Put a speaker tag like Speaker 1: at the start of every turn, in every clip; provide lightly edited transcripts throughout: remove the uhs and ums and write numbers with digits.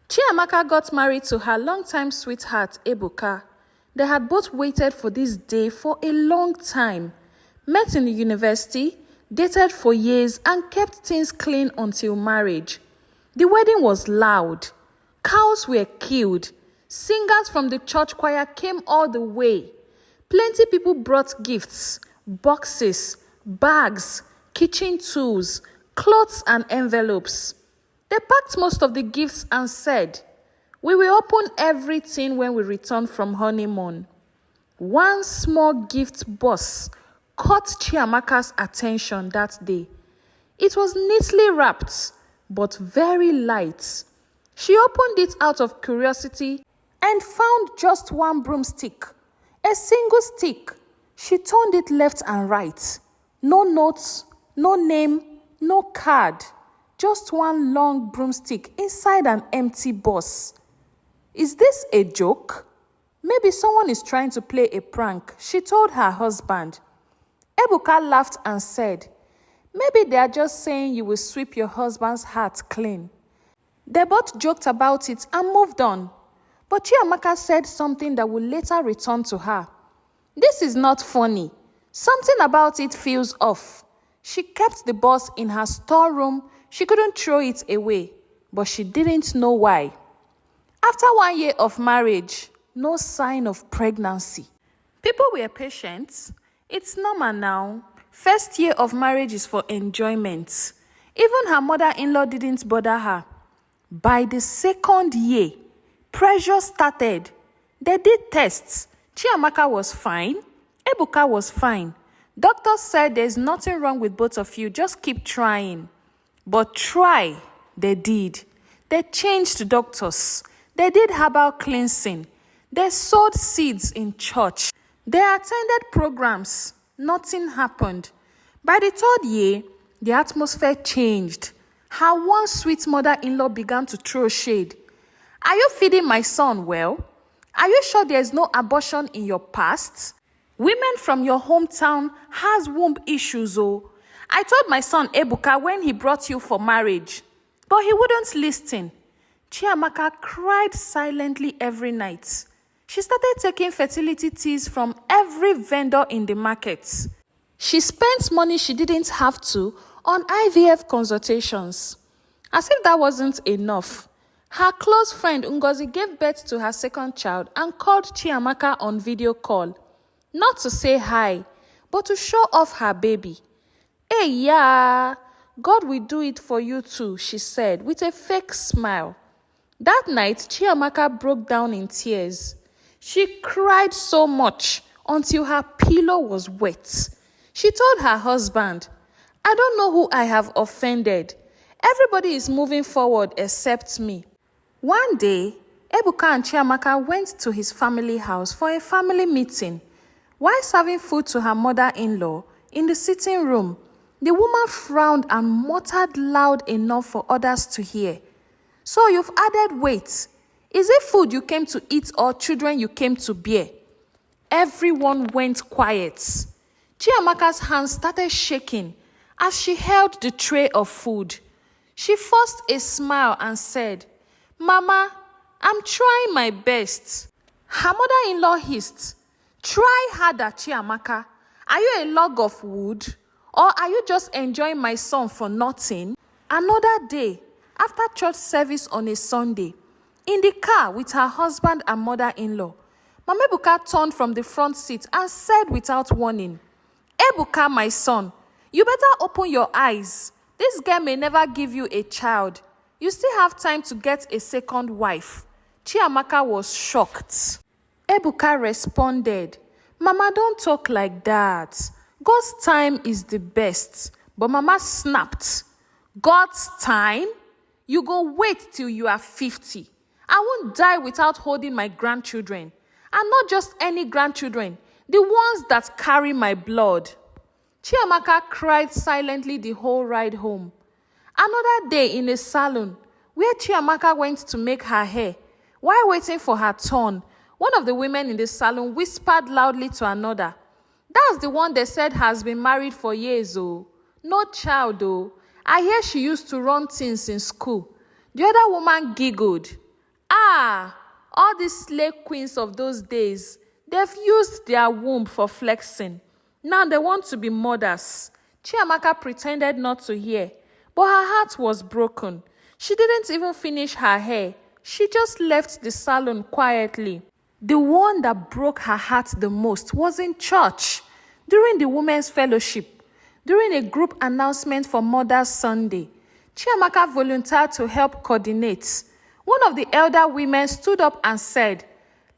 Speaker 1: Chiamaka got married to her longtime sweetheart, Ebuka. They had both waited for this day for a long time, met in the university, dated for years, and kept things clean until marriage. The wedding was loud. Cows were killed. Singers from the church choir came all the way. Plenty people brought gifts, boxes, bags, kitchen tools, clothes, and envelopes. They packed most of the gifts and said, "We will open everything when we return from honeymoon." One small gift box caught Chiamaka's attention that day. It was neatly wrapped, but very light. She opened it out of curiosity and found just one broomstick, a single stick. She turned it left and right. No notes, no name, no card. Just one long broomstick inside an empty box. Is this a joke? Maybe someone is trying to play a prank, she told her husband. Ebuka laughed and said, "Maybe they are just saying you will sweep your husband's heart clean." They both joked about it and moved on. But Chiamaka said something that would later return to her. "This is not funny. Something about it feels off." She kept the box in her storeroom. She couldn't throw it away, but she didn't know why. After 1 year of marriage, no sign of pregnancy. People were patient. It's normal now. First year of marriage is for enjoyment. Even her mother-in-law didn't bother her. By the second year, pressure started. They did tests. Chiamaka was fine. Ebuka was fine. Doctors said there's nothing wrong with both of you. Just keep trying. But try, they did. They changed doctors. They did herbal cleansing. They sowed seeds in church. They attended programs. Nothing happened. By the third year, the atmosphere changed. Her once sweet mother-in-law began to throw shade. "Are you feeding my son well? Are you sure there's no abortion in your past? Women from your hometown has womb issues, oh. I told my son Ebuka when he brought you for marriage, but he wouldn't listen." Chiamaka cried silently every night. She started taking fertility teas from every vendor in the market. She spent money she didn't have to on IVF consultations. As if that wasn't enough, her close friend Ngozi gave birth to her second child and called Chiamaka on video call. Not to say hi, but to show off her baby. "Hey, yeah, God will do it for you too," she said with a fake smile. That night, Chiamaka broke down in tears. She cried so much until her pillow was wet. She told her husband, "I don't know who I have offended. Everybody is moving forward except me." One day, Ebuka and Chiamaka went to his family house for a family meeting. While serving food to her mother-in-law in the sitting room, the woman frowned and muttered loud enough for others to hear. "So you've added weight. Is it food you came to eat or children you came to bear?" Everyone went quiet. Chiamaka's hands started shaking as she held the tray of food. She forced a smile and said, "Mama, I'm trying my best." Her mother-in-law hissed, "Try harder, Chiamaka. Are you a log of wood? Or are you just enjoying my son for nothing?" Another day, after church service on a Sunday, in the car with her husband and mother-in-law, Mama Ebuka turned from the front seat and said without warning, "Ebuka, my son, you better open your eyes. This girl may never give you a child. You still have time to get a second wife." Chiamaka was shocked. Ebuka responded, "Mama, don't talk like that. God's time is the best." But Mama snapped, "God's time? You go wait till you are 50. I won't die without holding my grandchildren. And not just any grandchildren, the ones that carry my blood." Chiamaka cried silently the whole ride home. Another day in a salon, where Chiamaka went to make her hair, while waiting for her turn, one of the women in the salon whispered loudly to another, "That's the one they said has been married for years, oh. No child, oh. I hear she used to run things in school." The other woman giggled. All these slave queens of those days, they've used their womb for flexing. Now they want to be mothers. Chiamaka pretended not to hear, but her heart was broken. She didn't even finish her hair. She just left the salon quietly. The one that broke her heart the most was in church, during the women's fellowship, during a group announcement for Mother's Sunday. Chiamaka volunteered to help coordinate. One of the elder women stood up and said,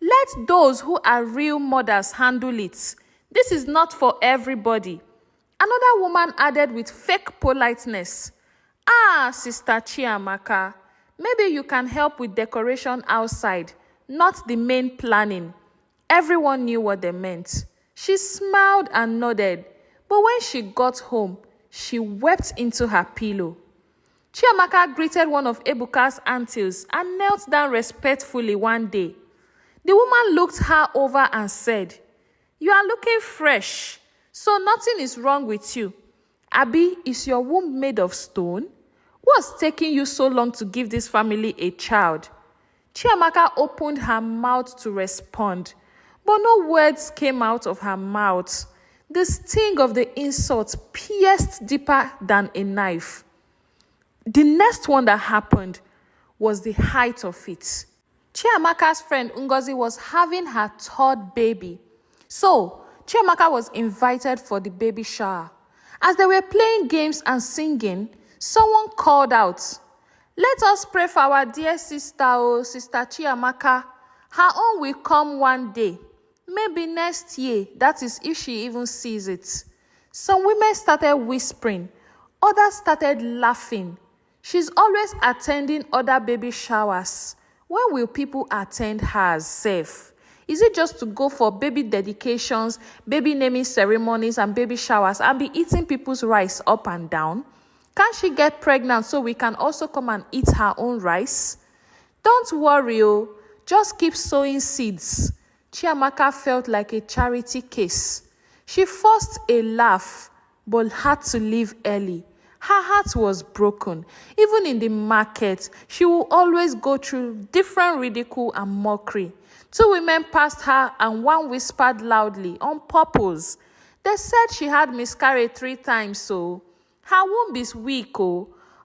Speaker 1: "Let those who are real mothers handle it. This is not for everybody." Another woman added with fake politeness, Sister Chiamaka, maybe you can help with decoration outside, not the main planning." Everyone knew what they meant. She smiled and nodded, but when she got home, she wept into her pillow. Chiamaka greeted one of Ebuka's aunties and knelt down respectfully one day. The woman looked her over and said, "You are looking fresh, so nothing is wrong with you. Abi, is your womb made of stone? What's taking you so long to give this family a child?" Chiamaka opened her mouth to respond, but no words came out of her mouth. The sting of the insult pierced deeper than a knife. The next one that happened was the height of it. Chiamaka's friend Ngozi was having her third baby. So, Chiamaka was invited for the baby shower. As they were playing games and singing, someone called out, "Let us pray for our dear sister, Sister Chiamaka. Her own will come one day. Maybe next year, that is if she even sees it." Some women started whispering. Others started laughing. She's always attending other baby showers. When will people attend hers safe? Is it just to go for baby dedications, baby naming ceremonies, and baby showers and be eating people's rice up and down? Can't she get pregnant so we can also come and eat her own rice? Don't worry, just keep sowing seeds. Chiamaka felt like a charity case. She forced a laugh, but had to leave early. Her heart was broken. Even in the market, she will always go through different ridicule and mockery. Two women passed her and one whispered loudly, on purpose. They said she had miscarried 3 times, so her womb is weak,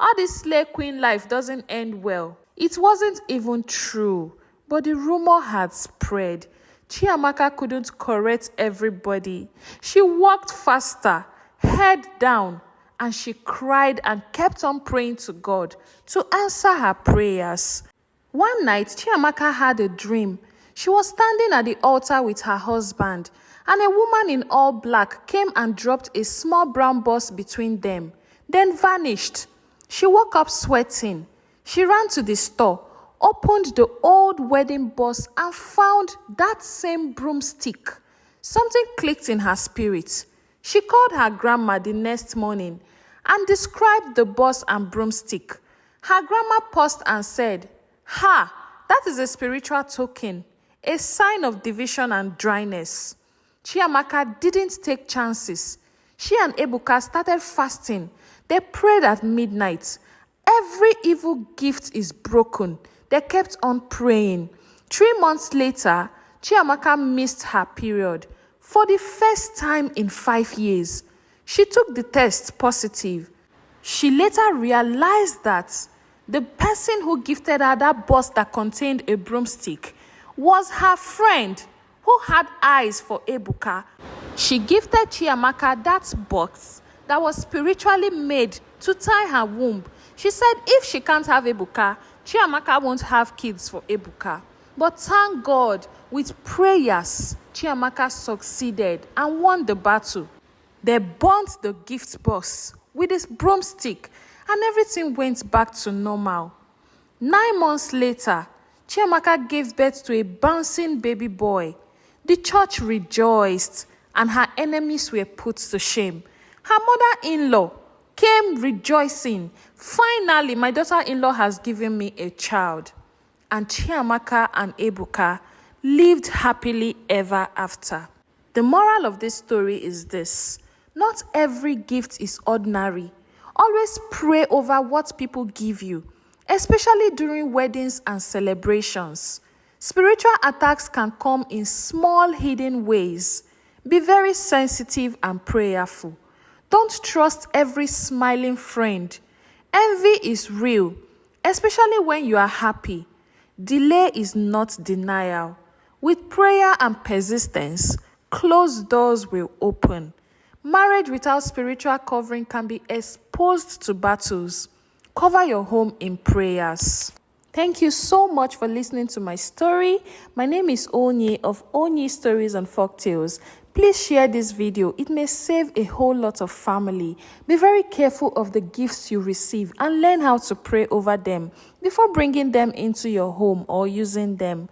Speaker 1: All this slave queen life doesn't end well. It wasn't even true, but the rumor had spread. Chiamaka couldn't correct everybody. She walked faster, head down, and she cried and kept on praying to God to answer her prayers. One night, Chiamaka had a dream. She was standing at the altar with her husband, and a woman in all black came and dropped a small brown bus between them, then vanished. She woke up sweating. She ran to the store, opened the old wedding bus, and found that same broomstick. Something clicked in her spirit. She called her grandma the next morning and described the bus and broomstick. Her grandma paused and said, that is a spiritual token, a sign of division and dryness." Chiamaka didn't take chances. She and Ebuka started fasting. They prayed at midnight. Every evil gift is broken. They kept on praying. 3 months later, Chiamaka missed her period. For the first time in 5 years, she took the test positive. She later realized that the person who gifted her that box that contained a broomstick was her friend who had eyes for Ebuka. She gifted Chiamaka that box that was spiritually made to tie her womb. She said if she can't have Ebuka, Chiamaka won't have kids for Ebuka. But thank God, with prayers, Chiamaka succeeded and won the battle. They burnt the gift box with his broomstick, and everything went back to normal. 9 months later, Chiamaka gave birth to a bouncing baby boy. The church rejoiced, and her enemies were put to shame. Her mother-in-law came rejoicing. "Finally, my daughter-in-law has given me a child." And Chiamaka and Ebuka lived happily ever after. The moral of this story is this: not every gift is ordinary. Always pray over what people give you, especially during weddings and celebrations. Spiritual attacks can come in small hidden ways. Be very sensitive and prayerful. Don't trust every smiling friend. Envy is real, especially when you are happy. Delay is not denial. With prayer and persistence, closed doors will open. Marriage without spiritual covering can be exposed to battles. Cover your home in prayers. Thank you so much for listening to my story. My name is Onye of Onye Stories and Folktales. Please share this video. It may save a whole lot of family. Be very careful of the gifts you receive and learn how to pray over them before bringing them into your home or using them.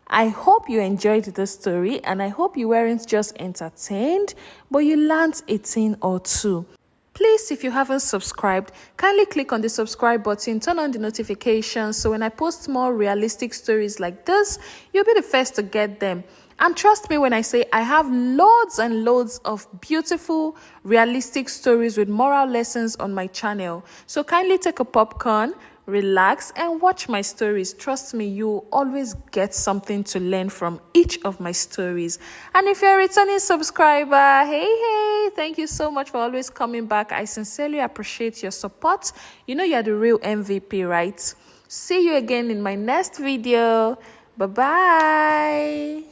Speaker 1: I hope you enjoyed the story, and I hope you weren't just entertained, but you learned a thing or two. Please, if you haven't subscribed, kindly click on the subscribe button, turn on the notifications, so when I post more realistic stories like this, you'll be the first to get them. And trust me when I say I have loads and loads of beautiful, realistic stories with moral lessons on my channel. So kindly take a popcorn, relax, and watch my stories. Trust me, you'll always get something to learn from each of my stories. And if you're a returning subscriber, hey, thank you so much for always coming back. I sincerely appreciate your support. You know you're the real MVP, right? See you again in my next video. Bye-bye.